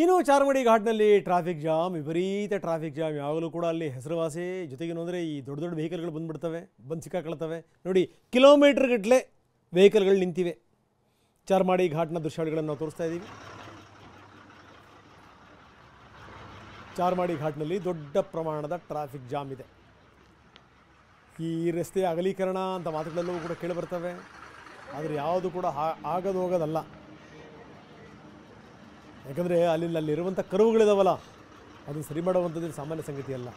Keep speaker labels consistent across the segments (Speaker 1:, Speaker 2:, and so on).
Speaker 1: ಇನ್ನು Charmadi ಘಾಟ್ನಲ್ಲಿ traffic jam, ವಿಪರೀತ traffic jam. ಯಾವಾಗಲೂ ಕೂಡ ಅಲ್ಲಿ ಹೆಸರುವಾಸಿ. ಜೊತೆಗೇನು ಅಂದರೆ ಈ ದೊಡ್ಡ ದೊಡ್ಡ ವೆಹಿಕಲ್ಗಳು ಬಂದುಬಿಡ್ತವೆ, ಬಂದು ಸಿಕ್ಕಾಕೊಳ್ತವೆ. ನೋಡಿ, ಕಿಲೋಮೀಟರ್ ಗಟ್ಟಲೆ ವೆಹಿಕಲ್ಗಳು ನಿಂತಿವೆ. ಚಾರ್ಮಾಡಿ ಘಾಟ್ನ ದೃಶ್ಯಾವಳಿಗಳನ್ನು ನಾವು ತೋರಿಸ್ತಾ ಇದ್ದೀವಿ. ಚಾರ್ಮಾಡಿ ಘಾಟ್ನಲ್ಲಿ ದೊಡ್ಡ ಪ್ರಮಾಣದ ಟ್ರಾಫಿಕ್ ಜಾಮ್ ಇದೆ. ಈ ರಸ್ತೆ ಅಗಲೀಕರಣ ಅಂತ ಮಾತುಗಳೆಲ್ಲವೂ ಕೂಡ ಕೇಳಿಬರ್ತವೆ. ಆದರೆ ಯಾವುದು ಕೂಡ ಹೋಗೋದಲ್ಲ. ಯಾಕಂದರೆ ಅಲ್ಲಿರುವಂಥ ಕರುವುಗಳಿದಾವಲ್ಲ, ಅದನ್ನು ಸರಿ ಮಾಡುವಂಥದ್ದು ಸಾಮಾನ್ಯ ಸಂಗತಿ ಅಲ್ಲ.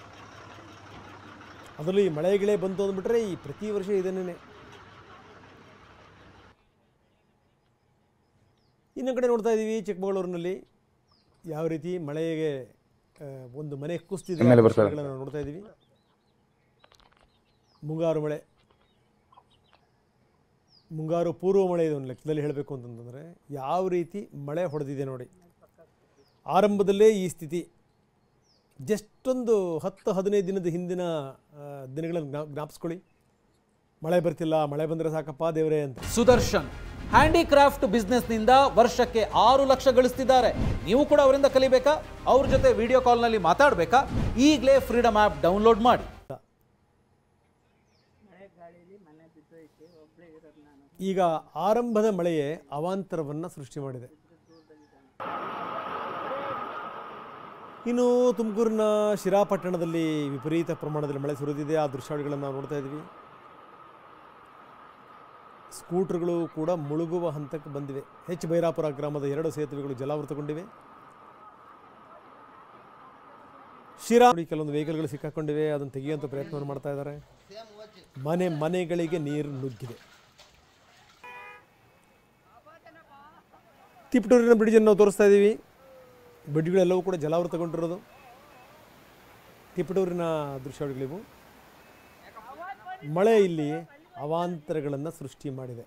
Speaker 1: ಅದರಲ್ಲೂ ಈ ಮಳೆಗಳೇ ಬಂತು ಅಂದ್ಬಿಟ್ರೆ ಈ ಪ್ರತಿ ವರ್ಷ ಇದನ್ನೇ. ಇನ್ನೊಂದು ಕಡೆ ನೋಡ್ತಾ ಇದ್ದೀವಿ, ಚಿಕ್ಕಮಗಳೂರಿನಲ್ಲಿ ಯಾವ ರೀತಿ ಮಳೆಗೆ ಒಂದು ಮನೆ ಕುಸಿದಿದೆ ನಾವು ನೋಡ್ತಾ ಇದ್ದೀವಿ. ಮುಂಗಾರು ಪೂರ್ವ ಮಳೆ ಇದೆ ಒಂದು ಲೆಕ್ಕದಲ್ಲಿ ಹೇಳಬೇಕು ಅಂತಂದರೆ. ಯಾವ ರೀತಿ ಮಳೆ ಹೊಡೆದಿದೆ ನೋಡಿ. ಆರಂಭದಲ್ಲೇ ಈ ಸ್ಥಿತಿ. ಜಸ್ಟೊಂದು 10-15 ದಿನದ ಹಿಂದಿನ ದಿನಗಳನ್ನು ಜ್ಞಾಪಿಸ್ಕೊಳ್ಳಿ. ಮಳೆ ಬರ್ತಿಲ್ಲ, ಮಳೆ ಬಂದರೆ ಸಾಕಪ್ಪ ದೇವರೇ ಅಂತ.
Speaker 2: ಸುದರ್ಶನ್ ಹ್ಯಾಂಡಿಕ್ರಾಫ್ಟ್ ಬಿಸ್ನೆಸ್ನಿಂದ ವರ್ಷಕ್ಕೆ 6 ಲಕ್ಷ ಗಳಿಸ್ತಿದ್ದಾರೆ. ನೀವು ಕೂಡ ಅವರಿಂದ ಕಲಿಬೇಕಾ? ಅವ್ರ ಜೊತೆ ವಿಡಿಯೋ ಕಾಲ್ನಲ್ಲಿ ಮಾತಾಡಬೇಕಾ? ಈಗಲೇ ಫ್ರೀಡಮ್ ಆ್ಯಪ್ ಡೌನ್ಲೋಡ್ ಮಾಡಿ.
Speaker 1: ಈಗ ಆರಂಭದ ಮಳೆಯೇ ಅವಾಂತರವನ್ನು ಸೃಷ್ಟಿ ಮಾಡಿದೆ. ಇನ್ನು ತುಮಕೂರಿನ ಶಿರಾ ಪಟ್ಟಣದಲ್ಲಿ ವಿಪರೀತ ಪ್ರಮಾಣದಲ್ಲಿ ಮಳೆ ಸುರಿದಿದೆ. ಆ ದೃಶ್ಯಾವಳಿಗಳನ್ನು ನಾವು ನೋಡ್ತಾ ಇದ್ದೀವಿ. ಸ್ಕೂಟರ್ಗಳು ಕೂಡ ಮುಳುಗುವ ಹಂತಕ್ಕೆ ಬಂದಿವೆ. ಎಚ್ ಬೈರಾಪುರ ಗ್ರಾಮದ 2 ಸೇತುವೆಗಳು ಜಲಾವೃತಗೊಂಡಿವೆ. ಶಿರಾ ಕೆಲವೊಂದು ವೆಹಿಕಲ್ಗಳು ಸಿಕ್ಕಾಕೊಂಡಿವೆ. ಅದನ್ನು ತೆಗೆಯುವಂಥ ಪ್ರಯತ್ನವನ್ನು ಮಾಡ್ತಾ ಇದ್ದಾರೆ. ಮನೆಗಳಿಗೆ ನೀರು ನುಗ್ಗಿದೆ. ತಿಪಟೂರಿನ ಬ್ರಿಡ್ಜನ್ನು ನಾವು ತೋರಿಸ್ತಾ ಇದ್ದೀವಿ. ಬ್ರಿಡ್ಜ್ಗಳೆಲ್ಲವೂ ಕೂಡ ಜಲಾವೃತಗೊಂಡಿರೋದು ತಿಪಟೂರಿನ ದೃಶ್ಯಾವಳಿಗಳಿವು. ಮಳೆ ಇಲ್ಲಿ ಅವಾಂತರಗಳನ್ನು ಸೃಷ್ಟಿ ಮಾಡಿದೆ.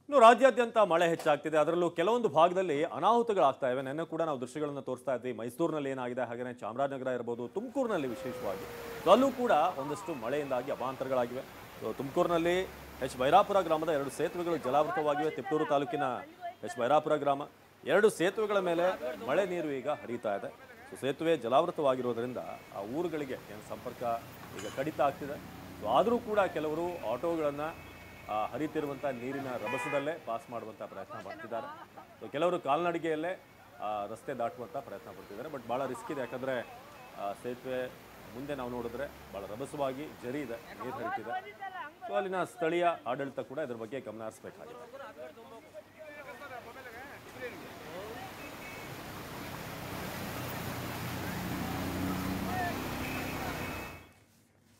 Speaker 3: ಇನ್ನು ರಾಜ್ಯಾದ್ಯಂತ ಮಳೆ ಹೆಚ್ಚಾಗ್ತಿದೆ. ಅದರಲ್ಲೂ ಕೆಲವೊಂದು ಭಾಗದಲ್ಲಿ ಅನಾಹುತಗಳಾಗ್ತಾ ಇವೆ. ನೆನ್ನೆ ಕೂಡ ನಾವು ದೃಶ್ಯಗಳನ್ನು ತೋರಿಸ್ತಾ ಇದ್ವಿ. ಮೈಸೂರಿನಲ್ಲಿ ಏನಾಗಿದೆ, ಹಾಗೆಯೇ ಚಾಮರಾಜನಗರ ಇರ್ಬೋದು, ತುಮಕೂರಿನಲ್ಲಿ ವಿಶೇಷವಾಗಿ ಅಲ್ಲೂ ಕೂಡ ಒಂದಷ್ಟು ಮಳೆಯಿಂದಾಗಿ ಅವಾಂತರಗಳಾಗಿವೆ. ತುಮಕೂರಿನಲ್ಲಿ ಎಚ್ ಬೈರಾಪುರ ಗ್ರಾಮದ 2 ಸೇತುವೆಗಳು ಜಲಾವೃತವಾಗಿವೆ. ತಿಪಟೂರು ತಾಲೂಕಿನ ಎಚ್ ಬೈರಾಪುರ ಗ್ರಾಮ 2 ಸೇತುವೆಗಳ ಮೇಲೆ ಮಳೆ ನೀರು ಈಗ ಹರಿತಾ ಇದೆ. ಸೊ ಸೇತುವೆ ಜಲಾವೃತವಾಗಿರೋದ್ರಿಂದ ಆ ಊರುಗಳಿಗೆ ಏನು ಸಂಪರ್ಕ ಈಗ ಕಡಿತ ಆಗ್ತಿದೆ. ಸೊ ಆದರೂ ಕೂಡ ಕೆಲವರು ಆಟೋಗಳನ್ನು ಹರಿತಿರುವಂಥ ನೀರಿನ ರಭಸದಲ್ಲೇ ಪಾಸ್ ಮಾಡುವಂಥ ಪ್ರಯತ್ನ ಮಾಡ್ತಿದ್ದಾರೆ. ಸೊ ಕೆಲವರು ಕಾಲ್ನಡಿಗೆಯಲ್ಲೇ ರಸ್ತೆ ದಾಟುವಂಥ ಪ್ರಯತ್ನ ಪಡ್ತಿದ್ದಾರೆ. ಬಟ್ ಭಾಳ ರಿಸ್ಕ್ ಇದೆ. ಯಾಕಂದರೆ ಸೇತುವೆ ಮುಂದೆ ನಾವು ನೋಡಿದ್ರೆ ಭಾಳ ರಭಸವಾಗಿ ಜರಿ ಇದೆ, ನೀರು ಹರಿತಿದೆ. ಸೊ ಅಲ್ಲಿನ ಸ್ಥಳೀಯ ಆಡಳಿತ ಕೂಡ ಇದ್ರ ಬಗ್ಗೆ ಗಮನ ಹರಿಸಬೇಕಾಗಿದೆ.